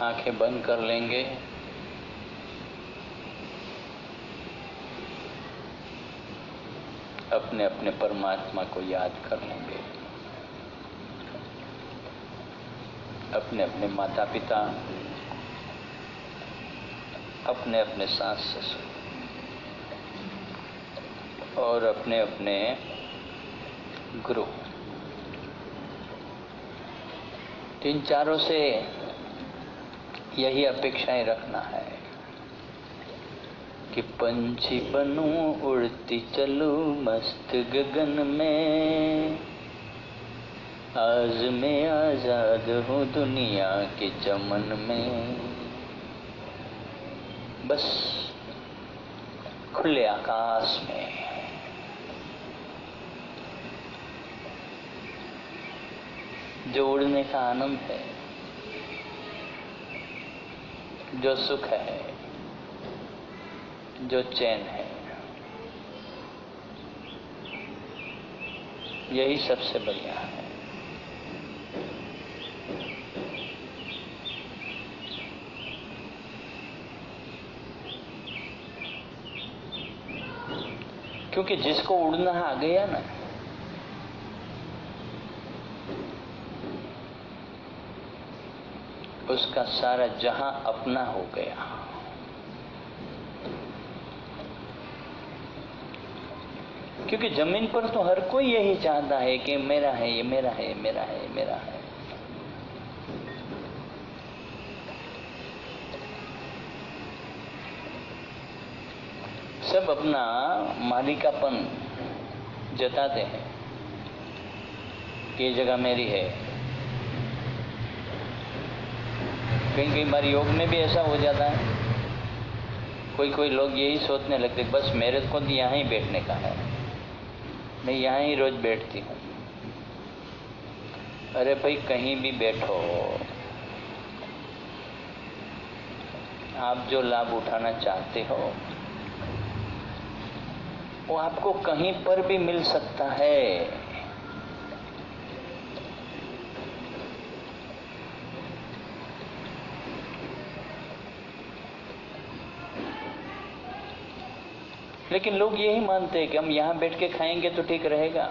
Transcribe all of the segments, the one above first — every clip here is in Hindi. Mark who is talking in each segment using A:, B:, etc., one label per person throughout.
A: आंखें बंद कर लेंगे। अपने अपने परमात्मा को याद कर लेंगे। अपने अपने माता पिता, अपने अपने सास ससुर और अपने अपने गुरु, इन चारों से यही अपेक्षाएं रखना है कि पंछी बनूं उड़ती चलूं मस्त गगन में, आज मैं आजाद हूँ दुनिया के चमन में। बस खुले आकाश में जो उड़ने का आनंद है, जो सुख है, जो चैन है, यही सबसे बढ़िया है। क्योंकि जिसको उड़ना आ गया ना, उसका सारा जहां अपना हो गया। क्योंकि जमीन पर तो हर कोई यही चाहता है कि मेरा है, ये मेरा है, मेरा है, मेरा है। सब अपना मालिकापन जताते हैं कि ये जगह मेरी है। कई कई बार योग में भी ऐसा हो जाता है, कोई कोई लोग यही सोचने लगते बस मेरे को तो यहाँ ही बैठने का है, मैं यहाँ ही रोज बैठती हूँ। अरे भाई कहीं भी बैठो, आप जो लाभ उठाना चाहते हो वो आपको कहीं पर भी मिल सकता है। लेकिन लोग यही मानते हैं कि हम यहाँ बैठ के खाएंगे तो ठीक रहेगा,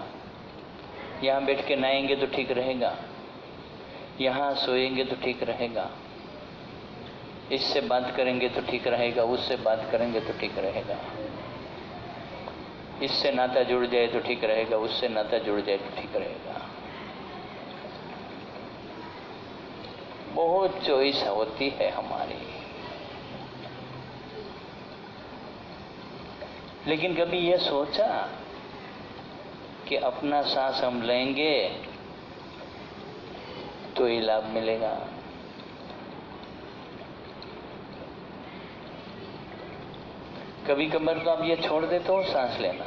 A: यहाँ बैठ के नहाएंगे तो ठीक रहेगा, यहाँ सोएंगे तो ठीक रहेगा, इससे बात करेंगे तो ठीक रहेगा, उससे बात करेंगे तो ठीक रहेगा, इससे नाता जुड़ जाए तो ठीक रहेगा, उससे नाता जुड़ जाए तो ठीक रहेगा। बहुत चॉइस होती है हमारी। लेकिन कभी यह सोचा कि अपना सांस हम लेंगे तो ये लाभ मिलेगा? कभी कभार तो आप ये छोड़ देते हो सांस लेना,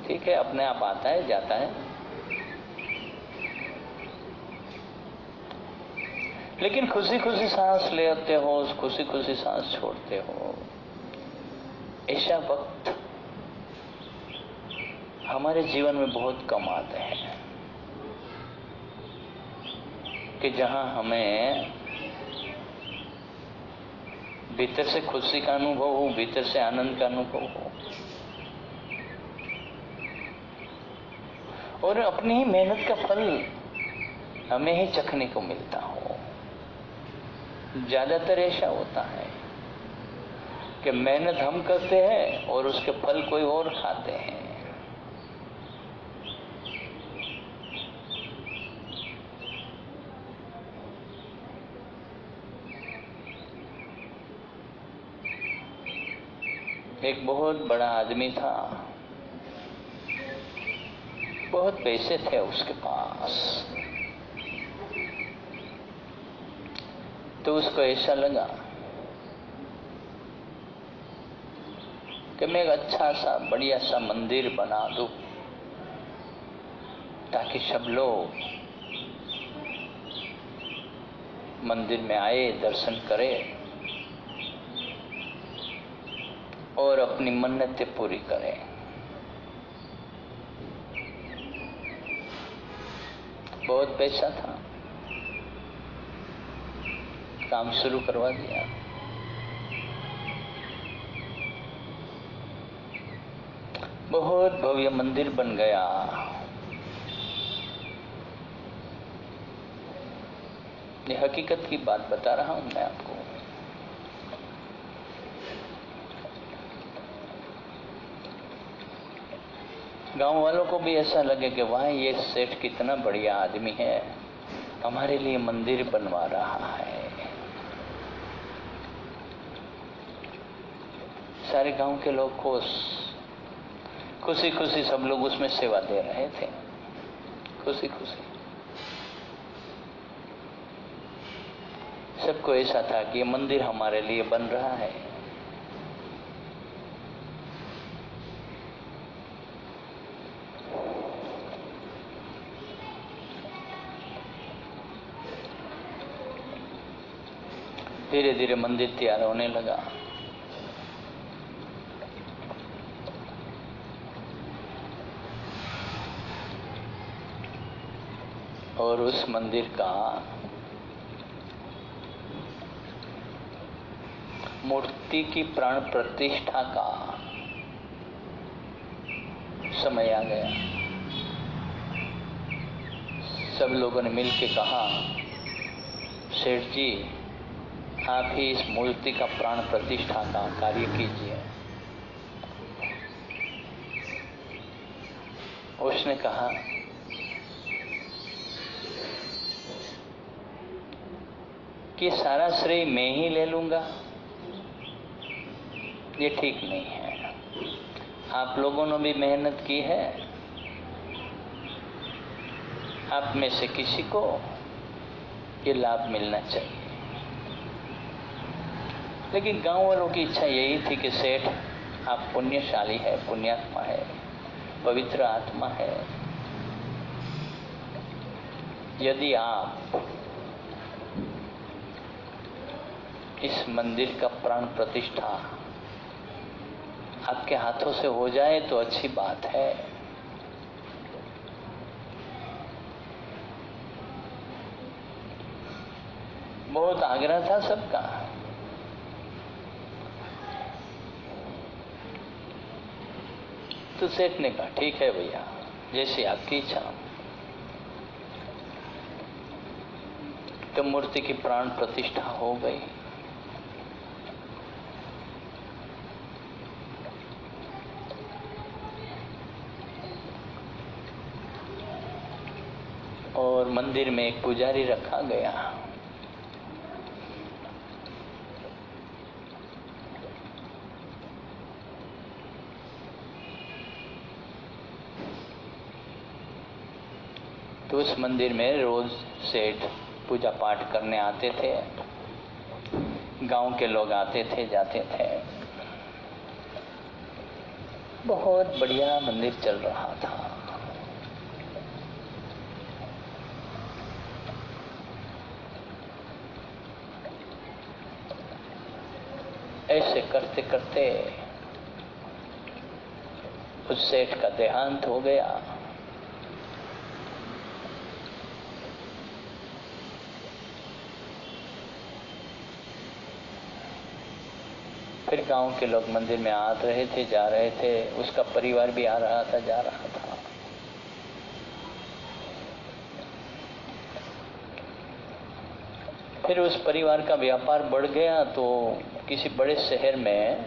A: ठीक है, अपने आप आता है जाता है, लेकिन खुशी खुशी सांस लेते हो, खुशी खुशी सांस छोड़ते हो। ऐसा वक्त हमारे जीवन में बहुत कम आते हैं कि जहां हमें भीतर से खुशी का अनुभव हो, भीतर से आनंद का अनुभव हो और अपनी ही मेहनत का फल हमें ही चखने को मिलता हो। ज्यादातर ऐसा होता है कि मेहनत हम करते हैं और उसके फल कोई और खाते हैं। एक बहुत बड़ा आदमी था, बहुत पैसे थे उसके पास, तो उसको ऐसा लगा कि मैं एक अच्छा सा बढ़िया सा मंदिर बना दूं ताकि सब लोग मंदिर में आए, दर्शन करें और अपनी मन्नतें पूरी करें। बहुत पैसा था। काम शुरू करवा दिया। बहुत भव्य मंदिर बन गया। ये हकीकत की बात बता रहा हूं मैं आपको। गांव वालों को भी ऐसा लगे कि वाह, ये सेठ कितना बढ़िया आदमी है, हमारे लिए मंदिर बनवा रहा है। सारे गांव के लोग खुशी खुशी सब लोग उसमें सेवा दे रहे थे, खुशी खुशी। सबको ऐसा था कि ये मंदिर हमारे लिए बन रहा है। धीरे धीरे मंदिर तैयार होने लगा और उस मंदिर का मूर्ति की प्राण प्रतिष्ठा का समय आ गया। सब लोगों ने मिलकर कहा, सेठ जी, आप ही इस मूर्ति का प्राण प्रतिष्ठा का कार्य कीजिए। उसने कहा, कि सारा श्रेय मैं ही ले लूंगा, ये ठीक नहीं है। आप लोगों ने भी मेहनत की है, आप में से किसी को ये लाभ मिलना चाहिए। लेकिन गांव वालों की इच्छा यही थी कि सेठ, आप पुण्यशाली है, पुण्यात्मा है, पवित्र आत्मा है, यदि आप इस मंदिर का प्राण प्रतिष्ठा आपके हाथों से हो जाए तो अच्छी बात है। बहुत आग्रह था सबका। तो सेठ ने कहा, ठीक है भैया, जैसी आपकी इच्छा। तो मूर्ति की प्राण प्रतिष्ठा हो गई। और मंदिर में एक पुजारी रखा गया। तो उस मंदिर में रोज सेठ पूजा पाठ करने आते थे। गांव के लोग आते थे, जाते थे। बहुत बढ़िया मंदिर चल रहा था। ऐसे करते करते उस सेठ का देहांत हो गया। फिर गांव के लोग मंदिर में आ रहे थे, जा रहे थे। उसका परिवार भी आ रहा था, जा रहा था। फिर उस परिवार का व्यापार बढ़ गया तो किसी बड़े शहर में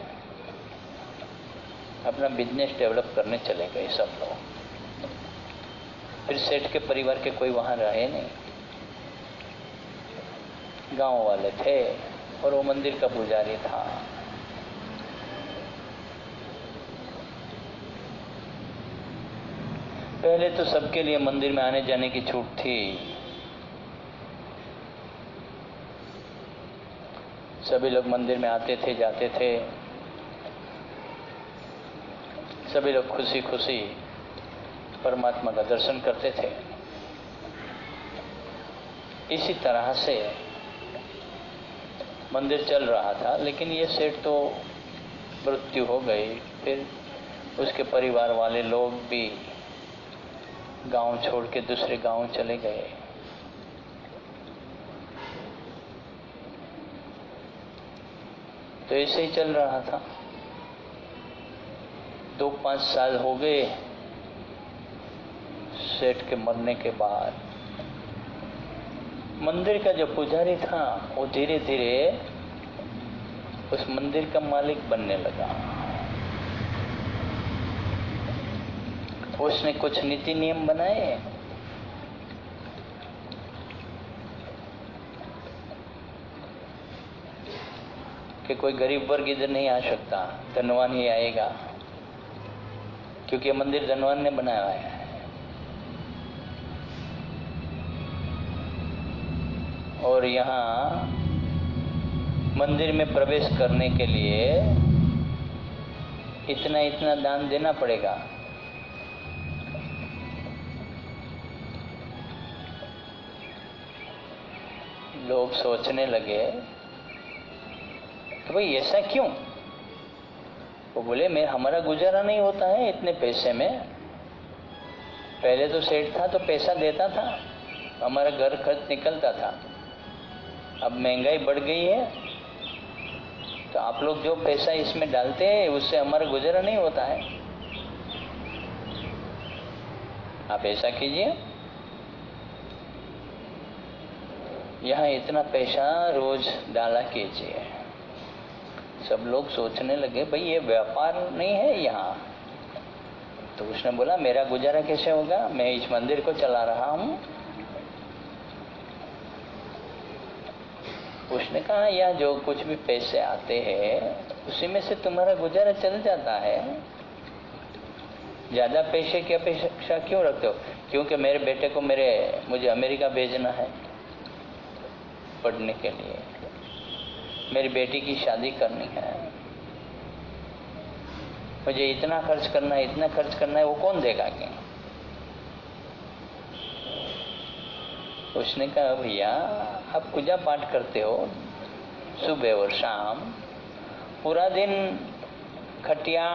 A: अपना बिजनेस डेवलप करने चले गए सब लोग। फिर सेठ के परिवार के कोई वहां रहे नहीं, गांव वाले थे और वो मंदिर का पुजारी था। पहले तो सबके लिए मंदिर में आने जाने की छूट थी। सभी लोग मंदिर में आते थे, जाते थे। सभी लोग खुशी खुशी परमात्मा का दर्शन करते थे। इसी तरह से मंदिर चल रहा था। लेकिन ये सेठ तो मृत्यु हो गई। फिर उसके परिवार वाले लोग भी गांव छोड़ के दूसरे गांव चले गए। तो ऐसे ही चल रहा था। 2-5 साल हो गए सेठ के मरने के बाद। मंदिर का जो पुजारी था वो धीरे धीरे उस मंदिर का मालिक बनने लगा। उसने कुछ नीति नियम बनाए, कि कोई गरीब वर्ग इधर नहीं आ सकता, धनवान ही आएगा, क्योंकि मंदिर धनवान ने बनाया है। और यहाँ मंदिर में प्रवेश करने के लिए इतना इतना दान देना पड़ेगा। लोग सोचने लगे कि भाई ऐसा क्यों? वो बोले हमारा गुजारा नहीं होता है इतने पैसे में। पहले तो सेठ था तो पैसा देता था, हमारा घर खर्च निकलता था। अब महंगाई बढ़ गई है तो आप लोग जो पैसा इसमें डालते हैं उससे हमारा गुजारा नहीं होता है। आप ऐसा कीजिए, यहाँ इतना पैसा रोज डाला कीजिए। सब लोग सोचने लगे भाई ये व्यापार नहीं है यहाँ। तो उसने बोला मेरा गुजारा कैसे होगा, मैं इस मंदिर को चला रहा हूँ। उसने कहा यहाँ जो कुछ भी पैसे आते हैं उसी में से तुम्हारा गुजारा चल जाता है, ज्यादा पैसे की अपेक्षा क्यों रखते हो? क्योंकि मेरे बेटे को मुझे अमेरिका भेजना है पढ़ने के लिए, मेरी बेटी की शादी करनी है, मुझे इतना खर्च करना है, वो कौन देगा क्या? उसने कहा भैया आप पूजा पाठ करते हो सुबह और शाम, पूरा दिन खटिया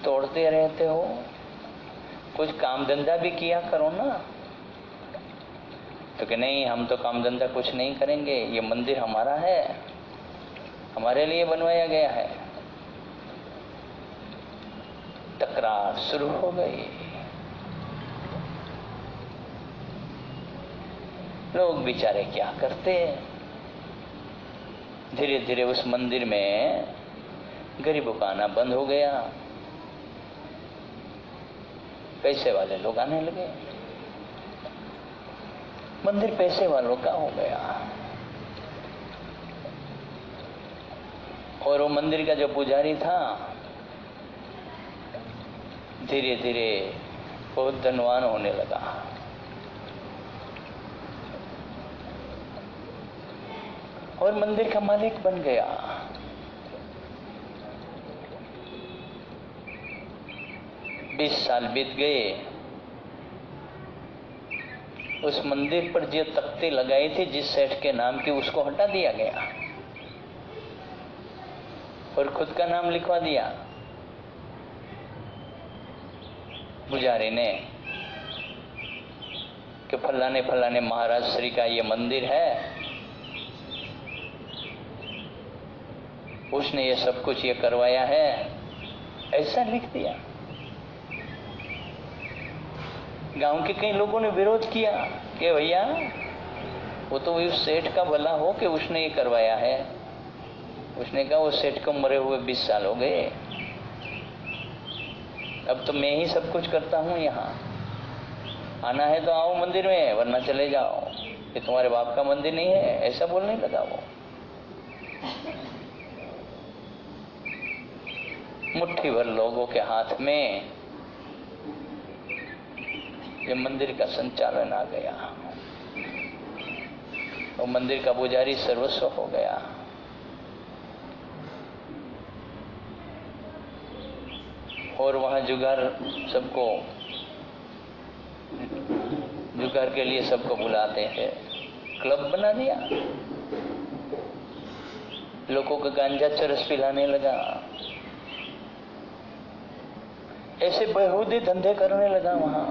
A: तोड़ते रहते हो, कुछ काम धंधा भी किया करो ना। तो कि नहीं हम तो काम धंधा कुछ नहीं करेंगे, ये मंदिर हमारा है, हमारे लिए बनवाया गया है। तकरार शुरू हो गई। लोग बेचारे क्या करते, धीरे धीरे उस मंदिर में गरीबों का आना बंद हो गया, पैसे वाले लोग आने लगे। मंदिर पैसे वालों का हो गया। और वो मंदिर का जो पुजारी था धीरे धीरे बहुत धनवान होने लगा। और मंदिर का मालिक बन गया। बीस साल बीत गए। उस मंदिर पर जो तख्ती लगाई थी जिस सेठ के नाम की, उसको हटा दिया गया और खुद का नाम लिखवा दिया पुजारी ने कि फलाने फलाने महाराज श्री का ये मंदिर है, उसने ये सब कुछ ये करवाया है, ऐसा लिख दिया। गांव के कई लोगों ने विरोध किया कि भैया वो तो उस सेठ का भला हो कि उसने ये करवाया है। उसने कहा वो सेठ को मरे हुए 20 साल हो गए, अब तो मैं ही सब कुछ करता हूँ। यहाँ आना है तो आओ मंदिर में, वरना चले जाओ, ये तुम्हारे बाप का मंदिर नहीं है, ऐसा बोलने लगा वो। मुट्ठी भर लोगों के हाथ में ये मंदिर का संचालन आ गया। वो मंदिर का पुजारी सर्वस्व हो गया। और वहां जुगार के लिए सबको बुलाते हैं, क्लब बना दिया, लोगों को गांजा चरस पिलाने लगा, ऐसे बेहूदी धंधे करने लगा वहां।